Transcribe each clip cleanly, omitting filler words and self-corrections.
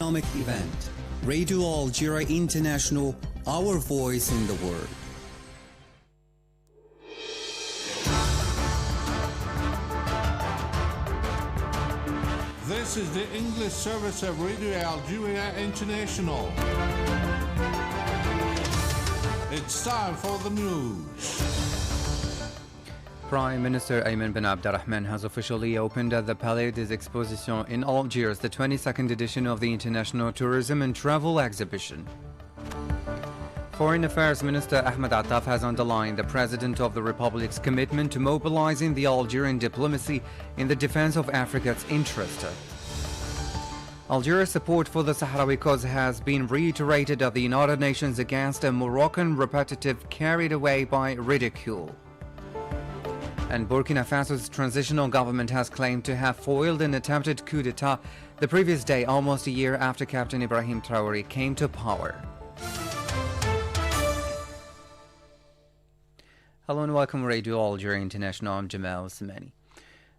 economic event. Radio Algeria International, our voice in the world. This is the English service of Radio Algeria International. It's time for the news. Prime Minister Ayman bin Abdurrahman has officially opened at the Palais des Expositions in Algiers the 22nd edition of the International Tourism and Travel Exhibition. Foreign Affairs Minister Ahmed Attaf has underlined the President of the Republic's commitment to mobilizing the Algerian diplomacy in the defense of Africa's interest. Algeria's support for the Sahrawi cause has been reiterated at the United Nations against a Moroccan repetitive carried away by ridicule. And Burkina Faso's transitional government has claimed to have foiled an attempted coup d'etat the previous day, almost a year after Captain Ibrahim Traoré came to power. Hello and welcome to Radio Algeria International. I'm Jamal Samani.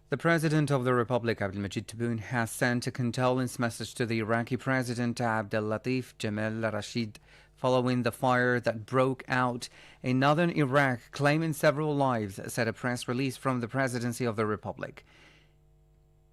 The President of the Republic, Abdelmajid Tebboune, has sent a condolence message to the Iraqi President Abdelatif Jamal Rashid following the fire that broke out in northern Iraq, claiming several lives, said a press release from the Presidency of the Republic.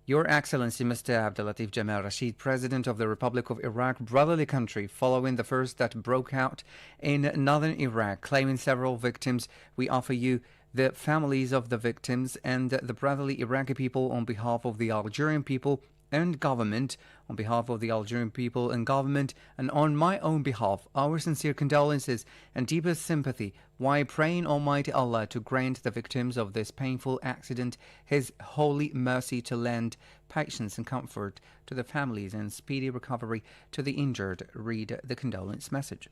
Your Excellency, Mr. Abdelatif Jamal Rashid, President of the Republic of Iraq, brotherly country, following the first that broke out in northern Iraq, claiming several victims, we offer you, the families of the victims and the brotherly Iraqi people, on behalf of the Algerian people and government, on behalf of the Algerian people and government, and on my own behalf, our sincere condolences and deepest sympathy, while praying Almighty Allah to grant the victims of this painful accident His holy mercy, to lend patience and comfort to the families and speedy recovery to the injured. Read the condolence message.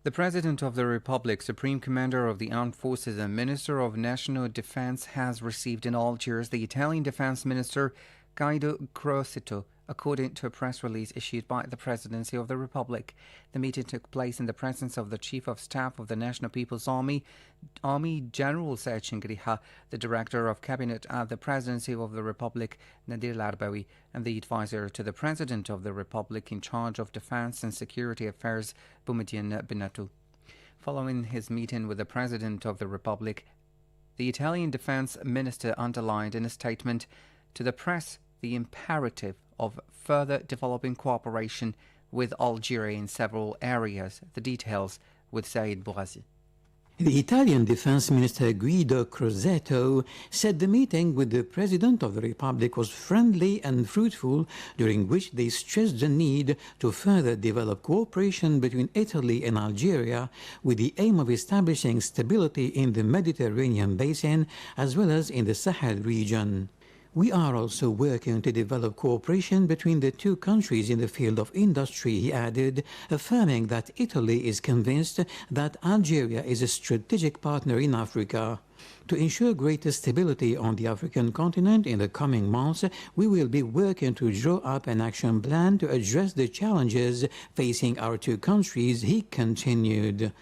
The President of the Republic, Supreme Commander of the Armed Forces and Minister of National Defense has received in Algiers the Italian Defense Minister Guido Crosetto, according to a press release issued by the Presidency of the Republic. The meeting took place in the presence of the Chief of Staff of the National People's Army, Army General Serge Ngriha, the Director of Cabinet at the Presidency of the Republic, Nadir Larbawi, and the Advisor to the President of the Republic in charge of Defense and Security Affairs, Boumediene Benatou. Following his meeting with the President of the Republic, the Italian Defense Minister underlined in a statement to the press the imperative of further developing cooperation with Algeria in several areas. The details with Said Bouazi. The Italian Defense Minister Guido Crosetto said the meeting with the President of the Republic was friendly and fruitful, during which they stressed the need to further develop cooperation between Italy and Algeria with the aim of establishing stability in the Mediterranean basin as well as in the Sahel region. We are also working to develop cooperation between the two countries in the field of industry, he added, affirming that Italy is convinced that Algeria is a strategic partner in Africa. To ensure greater stability on the African continent in the coming months, we will be working to draw up an action plan to address the challenges facing our two countries, he continued.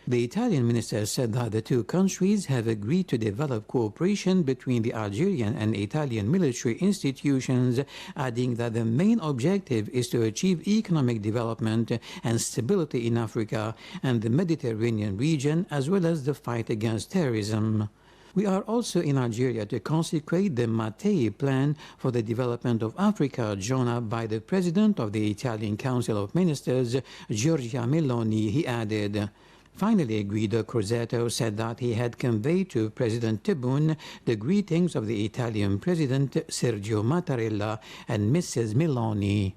The Italian minister said that the two countries have agreed to develop cooperation between the Algerian and Italian military institutions, adding that the main objective is to achieve economic development and stability in Africa and the Mediterranean region, as well as the fight against terrorism. We are also in Algeria to consecrate the Mattei Plan for the Development of Africa, drawn up by the President of the Italian Council of Ministers, Giorgia Meloni, he added. Finally, Guido Crosetto said that he had conveyed to President Tebboune the greetings of the Italian President Sergio Mattarella and Mrs. Meloni.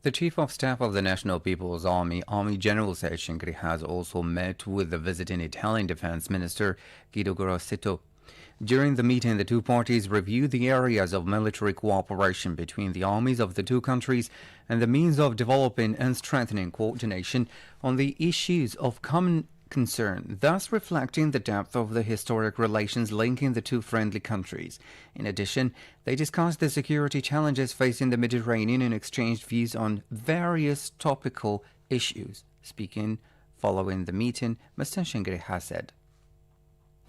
The Chief of Staff of the National People's Army, Army General Serge Ngriha, has also met with the visiting Italian Defense Minister Guido Crosetto. During the meeting, the two parties reviewed the areas of military cooperation between the armies of the two countries and the means of developing and strengthening coordination on the issues of common concern, thus reflecting the depth of the historic relations linking the two friendly countries. In addition, they discussed the security challenges facing the Mediterranean and exchanged views on various topical issues. Speaking following the meeting, Mr. Ngriha said,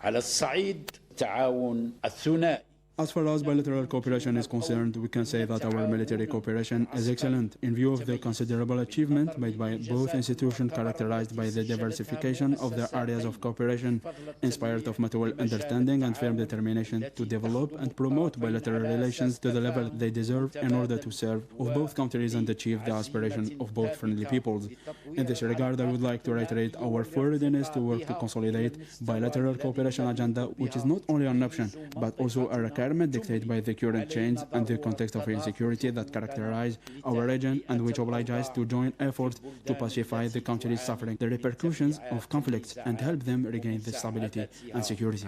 على الصعيد التعاون الثنائي As far as bilateral cooperation is concerned, we can say that our military cooperation is excellent in view of the considerable achievement made by both institutions characterized by the diversification of their areas of cooperation, in spite of mutual understanding and firm determination to develop and promote bilateral relations to the level they deserve in order to serve of both countries and achieve the aspiration of both friendly peoples. In this regard, I would like to reiterate our full readiness to work to consolidate bilateral cooperation agenda, which is not only an option, but also a requirement dictated by the current change and the context of insecurity that characterize our region and which oblige us to join efforts to pacify the countries suffering the repercussions of conflicts and help them regain the stability and security.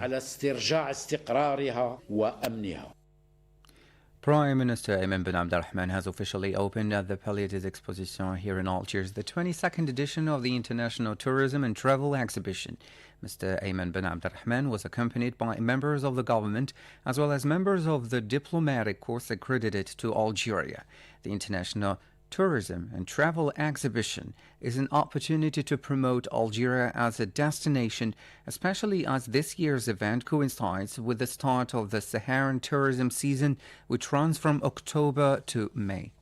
Prime Minister Ayman bin Abdulrahman has officially opened at the Palais des Expositions here in Algiers the 22nd edition of the International Tourism and Travel Exhibition. Mr. Ayman bin Abdulrahman was accompanied by members of the government as well as members of the diplomatic corps accredited to Algeria. The International Tourism and Travel Exhibition is an opportunity to promote Algeria as a destination, especially as this year's event coincides with the start of the Saharan tourism season, which runs from October to May.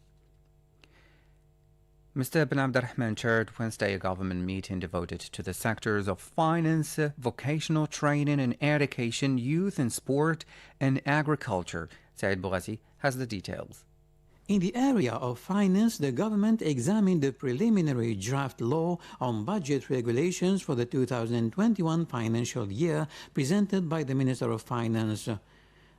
Mr. bin Abdulrahman chaired Wednesday a government meeting devoted to the sectors of finance, vocational training and education, youth and sport, and agriculture. Said Boughazi has the details. In the area of finance, the government examined the preliminary draft law on budget regulations for the 2021 financial year presented by the Minister of Finance.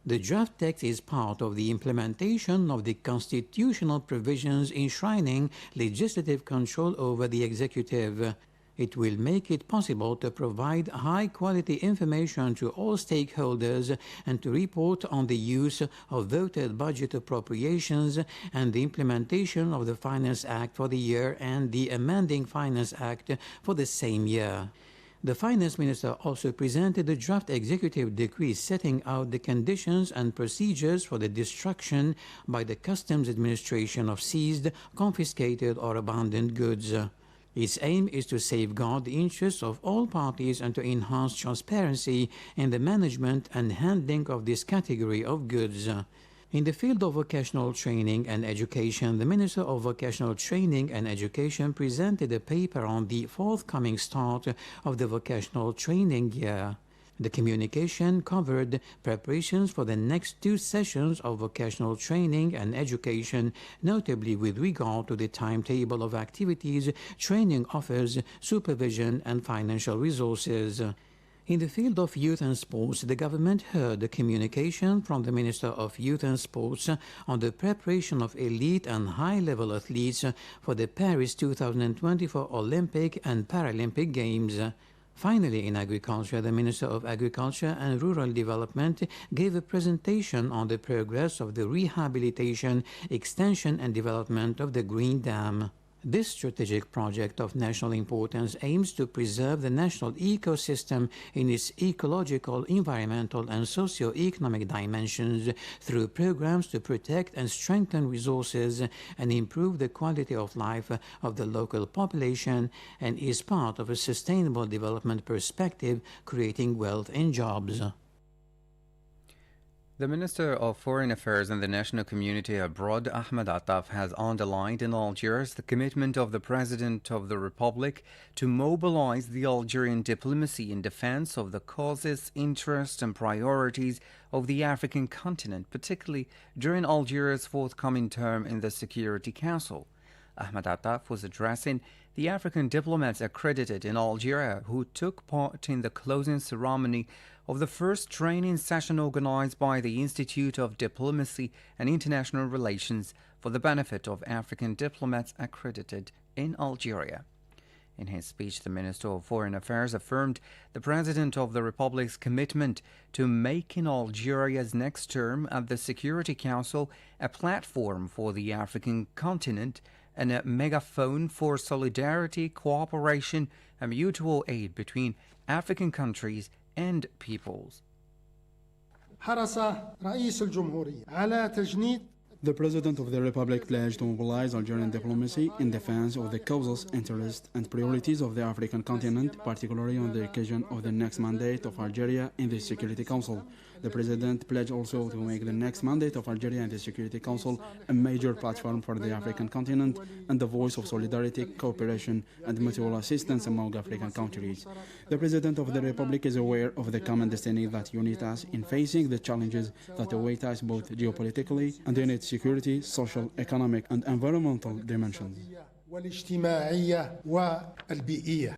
The draft text is part of the implementation of the constitutional provisions enshrining legislative control over the executive. It will make it possible to provide high-quality information to all stakeholders and to report on the use of voted budget appropriations and the implementation of the Finance Act for the year and the amending Finance Act for the same year. The Finance Minister also presented a draft executive decree setting out the conditions and procedures for the destruction by the Customs Administration of seized, confiscated or abandoned goods. Its aim is to safeguard the interests of all parties and to enhance transparency in the management and handling of this category of goods. In the field of vocational training and education, the Minister of Vocational Training and Education presented a paper on the forthcoming start of the vocational training year. The communication covered preparations for the next 2 sessions of vocational training and education, notably with regard to the timetable of activities, training offers, supervision, and financial resources. In the field of youth and sports, the government heard the communication from the Minister of Youth and Sports on the preparation of elite and high-level athletes for the Paris 2024 Olympic and Paralympic Games. Finally, in agriculture, the Minister of Agriculture and Rural Development gave a presentation on the progress of the rehabilitation, extension and development of the Green Dam. This strategic project of national importance aims to preserve the national ecosystem in its ecological, environmental and socio-economic dimensions through programs to protect and strengthen resources and improve the quality of life of the local population, and is part of a sustainable development perspective creating wealth and jobs. The Minister of Foreign Affairs and the National Community Abroad, Ahmed Attaf, has underlined in Algiers the commitment of the President of the Republic to mobilize the Algerian diplomacy in defense of the causes, interests and priorities of the African continent, particularly during Algeria's forthcoming term in the Security Council. Ahmed Attaf was addressing the African diplomats accredited in Algeria who took part in the closing ceremony of the first training session organized by the Institute of Diplomacy and International Relations for the benefit of African diplomats accredited in Algeria. In his speech, the Minister of Foreign Affairs affirmed the President of the Republic's commitment to making Algeria's next term at the Security Council a platform for the African continent and a megaphone for solidarity, cooperation and mutual aid between African countries and peoples. حرص رئيس الجمهورية على تجنيد The President of the Republic pledged to mobilize Algerian diplomacy in defense of the causes, interests and priorities of the African continent, particularly on the occasion of the next mandate of Algeria in the Security Council. The President pledged also to make the next mandate of Algeria in the Security Council a major platform for the African continent and the voice of solidarity, cooperation and mutual assistance among African countries. The President of the Republic is aware of the common destiny that unite us in facing the challenges that await us both geopolitically and in its security, social, economic and environmental dimensions. والاجتماعية والبيئية.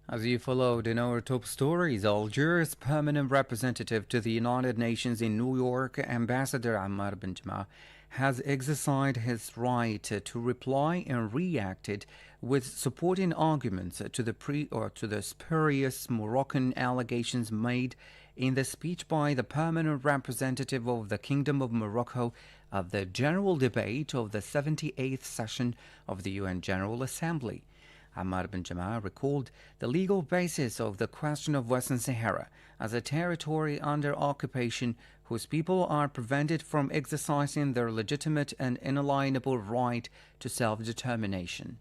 As you followed in our top stories, Algeria's permanent representative to the United Nations in New York, Ambassador Ammar Benjama, has exercised his right to reply and reacted with supporting arguments to the spurious Moroccan allegations made in the speech by the permanent representative of the Kingdom of Morocco at the general debate of the 78th session of the UN General Assembly. Ammar Benjama recalled the legal basis of the question of Western Sahara as a territory under occupation whose people are prevented from exercising their legitimate and inalienable right to self-determination.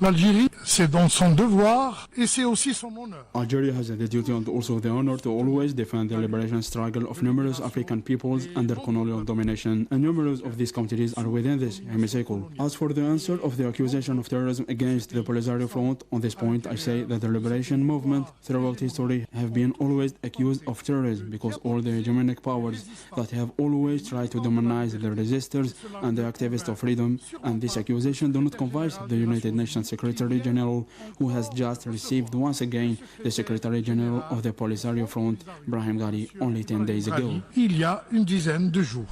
L'Algérie, c'est donc son devoir et c'est aussi son honneur. Algeria has the duty and also the honor to always defend the liberation struggle of numerous African peoples under colonial domination, and numerous of these countries are within this hemicycle. As for the answer of the accusation of terrorism against the Polisario Front, on this point I say that the liberation movement throughout history have been always accused of terrorism because all the hegemonic powers that have always tried to demonize the resistors and the activists of freedom, and this accusation do not convince the United Nations Secretary General, who has just received once again the Secretary General of the Polisario Front, Brahim Ghali, only 10 days ago. Il y a une dizaine de jours.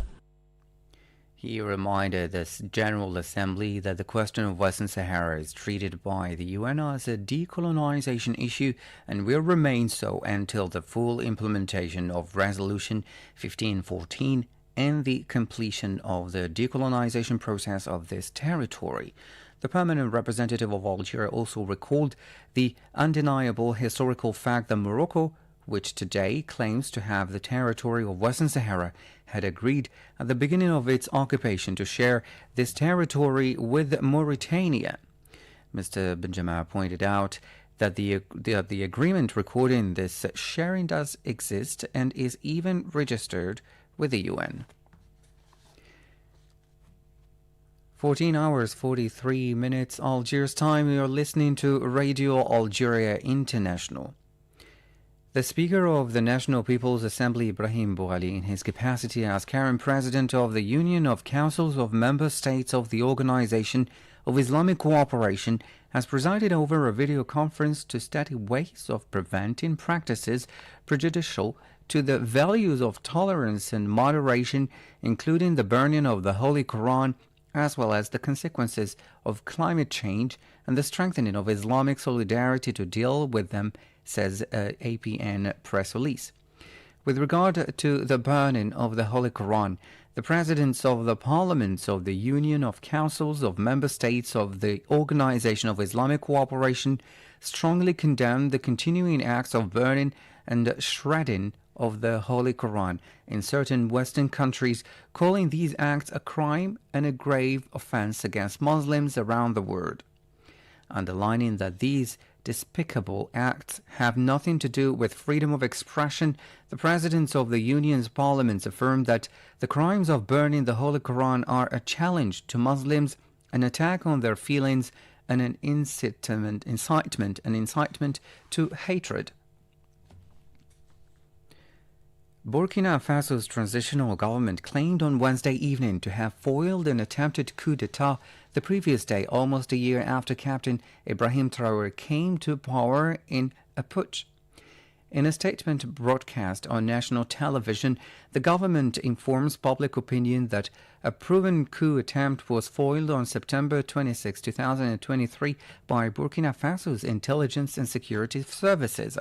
He reminded the General Assembly that the question of Western Sahara is treated by the UN as a decolonization issue and will remain so until the full implementation of Resolution 1514 and the completion of the decolonization process of this territory. The permanent representative of Algeria also recalled the undeniable historical fact that Morocco, which today claims to have the territory of Western Sahara, had agreed at the beginning of its occupation to share this territory with Mauritania. Mr. Benjama pointed out that the agreement recording this sharing does exist and is even registered with the UN. 14 hours, 43 minutes, Algiers time. You're listening to Radio Algeria International. The Speaker of the National People's Assembly, Brahim Boughali, in his capacity as current President of the Union of Councils of Member States of the Organization of Islamic Cooperation, has presided over a video conference to study ways of preventing practices prejudicial to the values of tolerance and moderation, including the burning of the Holy Quran, as well as the consequences of climate change and the strengthening of Islamic solidarity to deal with them, says an APN press release. With regard to the burning of the Holy Quran, the presidents of the parliaments of the Union of Councils of Member States of the Organization of Islamic Cooperation strongly condemned the continuing acts of burning and shredding of the Holy Quran in certain Western countries, calling these acts a crime and a grave offense against Muslims around the world. Underlining that these despicable acts have nothing to do with freedom of expression, the presidents of the Union's parliaments affirmed that the crimes of burning the Holy Quran are a challenge to Muslims, an attack on their feelings, and an incitement to hatred. Burkina Faso's transitional government claimed on Wednesday evening to have foiled an attempted coup d'etat the previous day, almost a year after Captain Ibrahim Traoré came to power in a putsch. In a statement broadcast on national television, the government informs public opinion that a proven coup attempt was foiled on September 26, 2023 by Burkina Faso's intelligence and security services.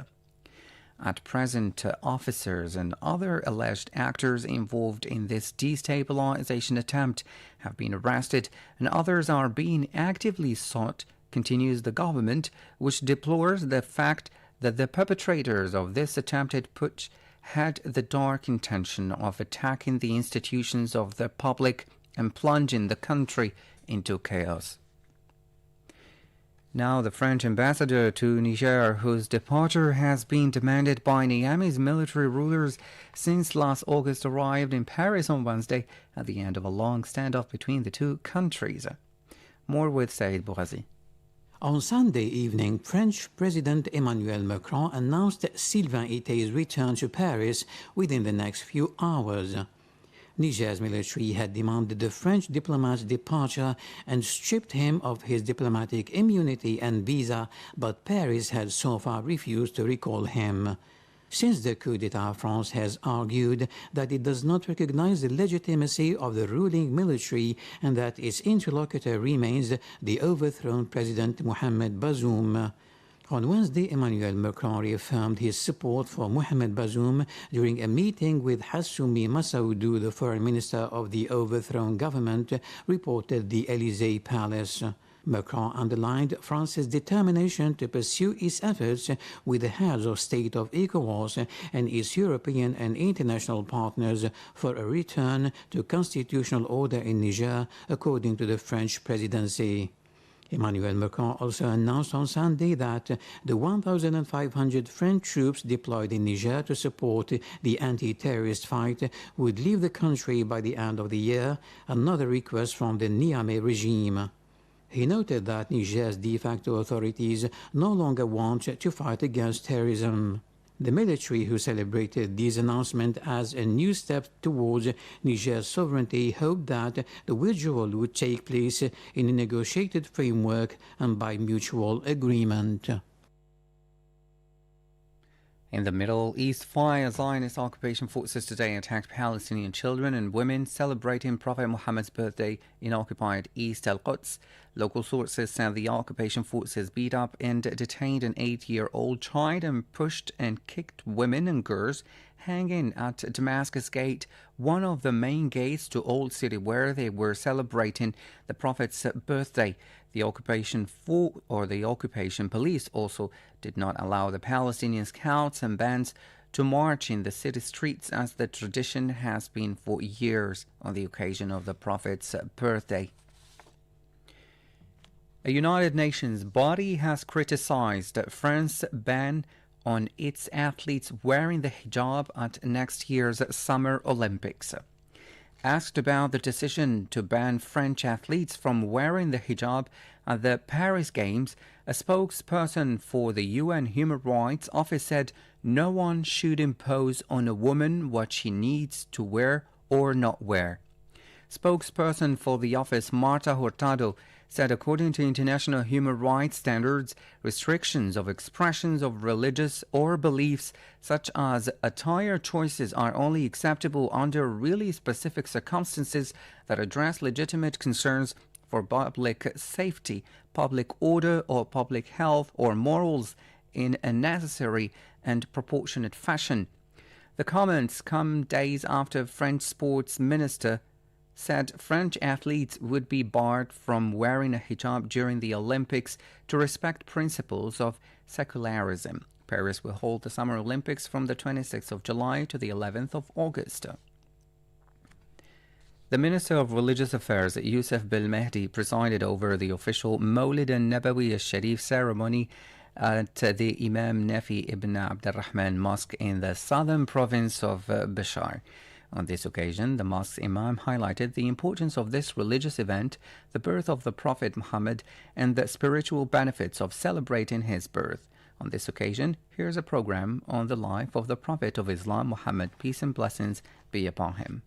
At present, officers and other alleged actors involved in this destabilization attempt have been arrested and others are being actively sought, continues the government, which deplores the fact that the perpetrators of this attempted putsch had the dark intention of attacking the institutions of the public and plunging the country into chaos. Now, the French ambassador to Niger, whose departure has been demanded by Niamey's military rulers since last August, arrived in Paris on Wednesday at the end of a long standoff between the two countries. More with Saïd Bouhazi. On Sunday evening, French President Emmanuel Macron announced Sylvain Itté's return to Paris within the next few hours. Niger's military had demanded the French diplomat's departure and stripped him of his diplomatic immunity and visa, but Paris had so far refused to recall him. Since the coup d'etat, France has argued that it does not recognize the legitimacy of the ruling military and that its interlocutor remains the overthrown President Mohamed Bazoum. On Wednesday, Emmanuel Macron reaffirmed his support for Mohamed Bazoum during a meeting with Hassoumi Massaoudou, the foreign minister of the overthrown government, reported the Élysée Palace. Macron underlined France's determination to pursue its efforts with the heads of state of ECOWAS and its European and international partners for a return to constitutional order in Niger, according to the French presidency. Emmanuel Macron also announced on Sunday that the 1,500 French troops deployed in Niger to support the anti-terrorist fight would leave the country by the end of the year, another request from the Niamey regime. He noted that Niger's de facto authorities no longer want to fight against terrorism. The military, who celebrated this announcement as a new step towards Niger's sovereignty, hoped that the withdrawal would take place in a negotiated framework and by mutual agreement. In the Middle East, fire Zionist occupation forces today attacked Palestinian children and women celebrating Prophet Muhammad's birthday in occupied East al-Quds. Local sources said the occupation forces beat up and detained an 8-year-old child and pushed and kicked women and girls hanging at Damascus Gate, one of the main gates to Old City, where they were celebrating the Prophet's birthday. The occupation police also did not allow the Palestinian scouts and bands to march in the city streets, as the tradition has been for years on the occasion of the Prophet's birthday. A United Nations body has criticized France's ban on its athletes wearing the hijab at next year's Summer Olympics. Asked about the decision to ban French athletes from wearing the hijab at the Paris Games, a spokesperson for the UN Human Rights Office said no one should impose on a woman what she needs to wear or not wear. Spokesperson for the office, Marta Hurtado, said according to international human rights standards, restrictions of expressions of religious or beliefs such as attire choices are only acceptable under really specific circumstances that address legitimate concerns for public safety, public order, or public health or morals in a necessary and proportionate fashion. The comments come days after French sports minister said French athletes would be barred from wearing a hijab during the Olympics to respect principles of secularism. Paris will hold the Summer Olympics from the 26th of July to the 11th of August. The Minister of Religious Affairs, Youssef Belmehdi, presided over the official Mawlid al-Nabawi al-Sharif ceremony at the Imam Nafi ibn Abdurrahman Mosque in the southern province of Bashar. On this occasion, the mosque's imam highlighted the importance of this religious event, the birth of the Prophet Muhammad, and the spiritual benefits of celebrating his birth. On this occasion, here's a program on the life of the Prophet of Islam, Muhammad, peace and blessings be upon him.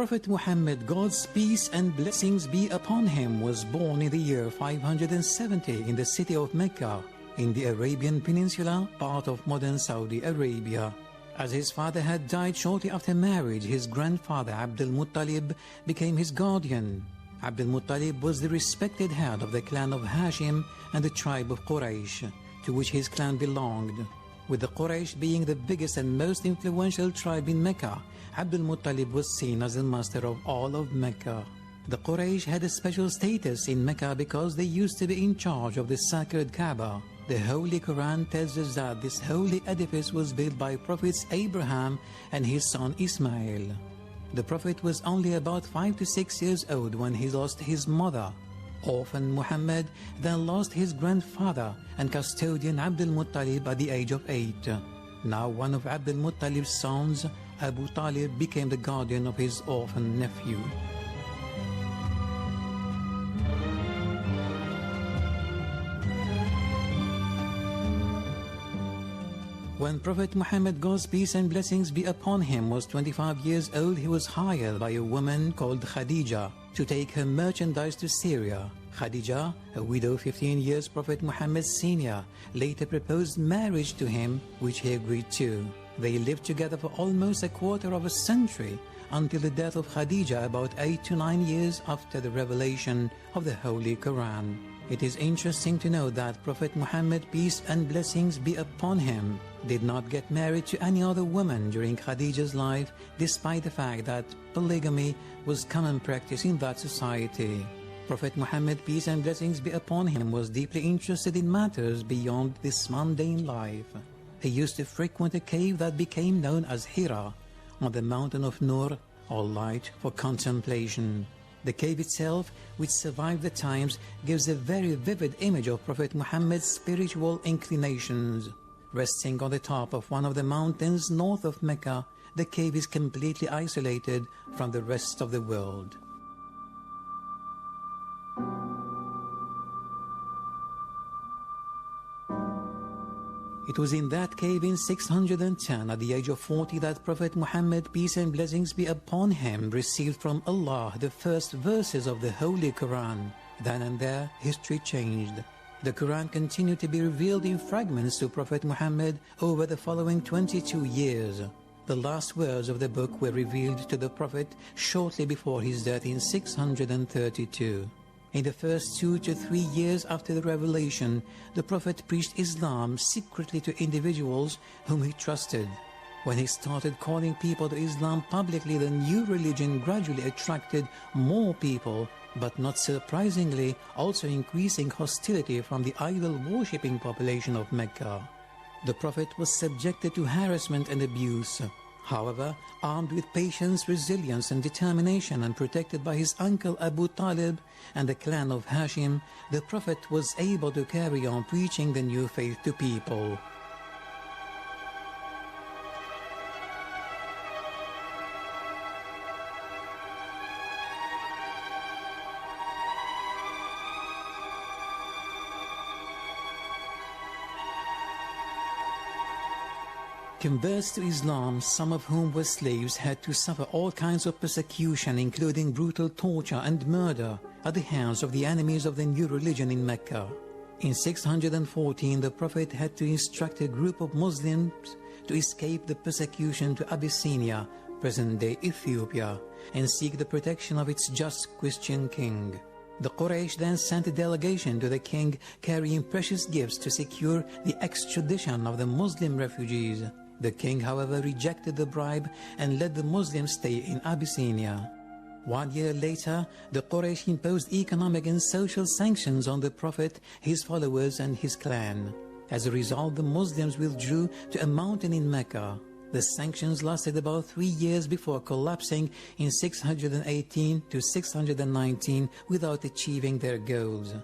Prophet Muhammad, God's peace and blessings be upon him, was born in the year 570 in the city of Mecca, in the Arabian Peninsula, part of modern Saudi Arabia. As his father had died shortly after marriage, his grandfather Abdul Muttalib became his guardian. Abdul Muttalib was the respected head of the clan of Hashim and the tribe of Quraysh, to which his clan belonged. With the Quraysh being the biggest and most influential tribe in Mecca, Abdul Muttalib was seen as the master of all of Mecca. The Quraysh had a special status in Mecca because they used to be in charge of the sacred Kaaba. The Holy Quran tells us that this holy edifice was built by Prophets Abraham and his son Ismail. The Prophet was only about 5 to 6 years old when he lost his mother. Orphan Muhammad then lost his grandfather and custodian Abdul Muttalib at the age of 8. Now one of Abdul Muttalib's sons, Abu Talib, became the guardian of his orphan nephew. When Prophet Muhammad, God's peace and blessings be upon him, was 25 years old, he was hired by a woman called Khadija to take her merchandise to Syria. Khadija, a widow 15 years Prophet Muhammad's senior, later proposed marriage to him, which he agreed to. They lived together for almost a quarter of a century, until the death of Khadija about 8 to 9 years after the revelation of the Holy Quran. It is interesting to know that Prophet Muhammad, peace and blessings be upon him, did not get married to any other woman during Khadija's life, despite the fact that polygamy was common practice in that society. Prophet Muhammad, peace and blessings be upon him, was deeply interested in matters beyond this mundane life. He used to frequent a cave that became known as Hira, on the mountain of Nur, or light, for contemplation. The cave itself, which survived the times, gives a very vivid image of Prophet Muhammad's spiritual inclinations. Resting on the top of one of the mountains north of Mecca, the cave is completely isolated from the rest of the world. It was in that cave in 610, at the age of 40, that Prophet Muhammad, peace and blessings be upon him, received from Allah the first verses of the Holy Quran. Then and there, history changed. The Quran continued to be revealed in fragments to Prophet Muhammad over the following 22 years. The last words of the book were revealed to the Prophet shortly before his death in 632. In the first 2 to 3 years after the revelation, the Prophet preached Islam secretly to individuals whom he trusted. When he started calling people to Islam publicly, the new religion gradually attracted more people, but not surprisingly, also increasing hostility from the idol-worshipping population of Mecca. The Prophet was subjected to harassment and abuse. However, armed with patience, resilience and determination, and protected by his uncle Abu Talib and the clan of Hashim, the Prophet was able to carry on preaching the new faith to people. Converts to Islam, some of whom were slaves, had to suffer all kinds of persecution, including brutal torture and murder, at the hands of the enemies of the new religion in Mecca. In 614, the Prophet had to instruct a group of Muslims to escape the persecution to Abyssinia, present-day Ethiopia, and seek the protection of its just Christian king. The Quraysh then sent a delegation to the king carrying precious gifts to secure the extradition of the Muslim refugees. The king, however, rejected the bribe and let the Muslims stay in Abyssinia. 1 year later, the Quraysh imposed economic and social sanctions on the Prophet, his followers and his clan. As a result, the Muslims withdrew to a mountain in Mecca. The sanctions lasted about 3 years before collapsing in 618 to 619 without achieving their goals.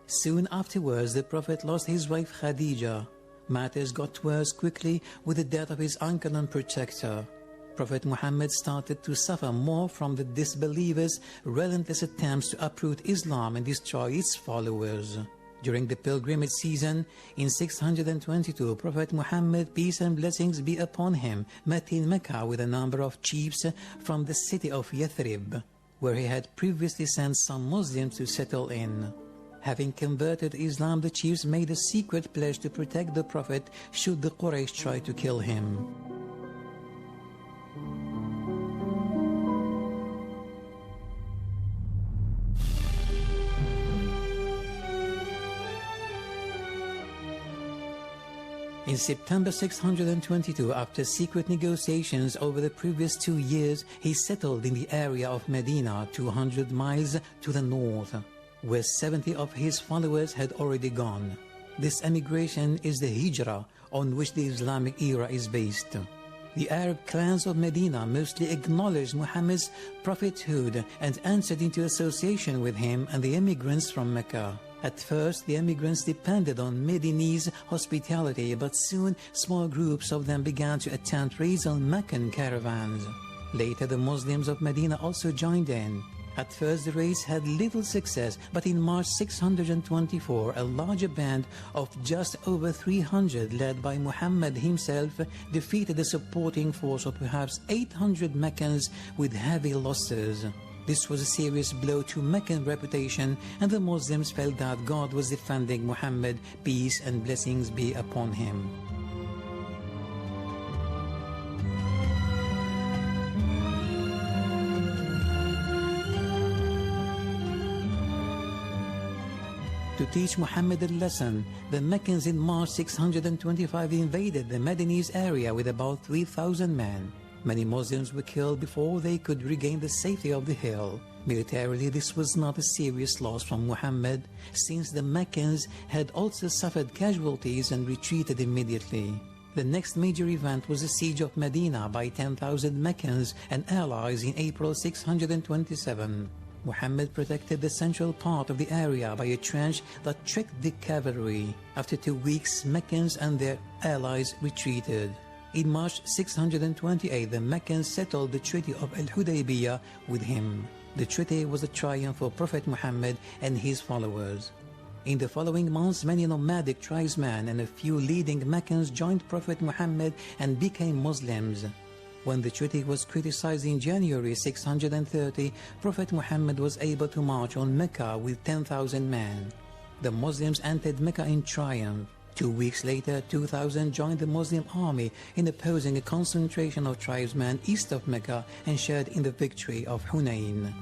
Soon afterwards, the Prophet lost his wife Khadija. Matters got worse quickly with the death of his uncle and protector. Prophet Muhammad started to suffer more from the disbelievers' relentless attempts to uproot Islam and destroy its followers. During the pilgrimage season in 622, Prophet Muhammad, peace and blessings be upon him, met in Mecca with a number of chiefs from the city of Yathrib, where he had previously sent some Muslims to settle in. Having converted Islam, the chiefs made a secret pledge to protect the Prophet should the Quraysh try to kill him. In September 622, after secret negotiations over the previous 2 years, he settled in the area of Medina, 200 miles to the north, where 70 of his followers had already gone. This emigration is the Hijrah on which the Islamic era is based. The Arab clans of Medina mostly acknowledged Muhammad's prophethood and entered into association with him and the immigrants from Mecca. At first, the immigrants depended on Medinese hospitality, but soon small groups of them began to attend raids on Meccan caravans. Later, the Muslims of Medina also joined in. At first, the raids had little success, but in March 624, a larger band of just over 300, led by Muhammad himself, defeated the supporting force of perhaps 800 Meccans with heavy losses. This was a serious blow to Meccan reputation, and the Muslims felt that God was defending Muhammad, peace and blessings be upon him. To teach Muhammad a lesson, the Meccans in March 625 invaded the Medinese area with about 3,000 men. Many Muslims were killed before they could regain the safety of the hill. Militarily, this was not a serious loss from Muhammad, since the Meccans had also suffered casualties and retreated immediately. The next major event was the siege of Medina by 10,000 Meccans and allies in April 627. Muhammad protected the central part of the area by a trench that tricked the cavalry. After 2 weeks, Meccans and their allies retreated. In March 628, the Meccans settled the Treaty of Al-Hudaybiyah with him. The treaty was a triumph for Prophet Muhammad and his followers. In the following months, many nomadic tribesmen and a few leading Meccans joined Prophet Muhammad and became Muslims. When the treaty was criticized in January 630, Prophet Muhammad was able to march on Mecca with 10,000 men. The Muslims entered Mecca in triumph. 2 weeks later, 2,000 joined the Muslim army in opposing a concentration of tribesmen east of Mecca and shared in the victory of Hunayn.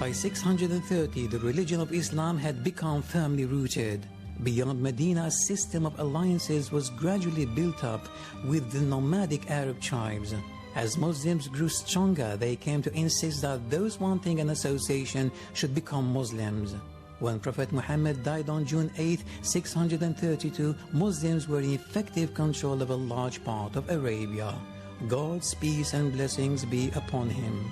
By 630, the religion of Islam had become firmly rooted. Beyond Medina, a system of alliances was gradually built up with the nomadic Arab tribes. As Muslims grew stronger, they came to insist that those wanting an association should become Muslims. When Prophet Muhammad died on June 8, 632, Muslims were in effective control of a large part of Arabia. God's peace and blessings be upon him.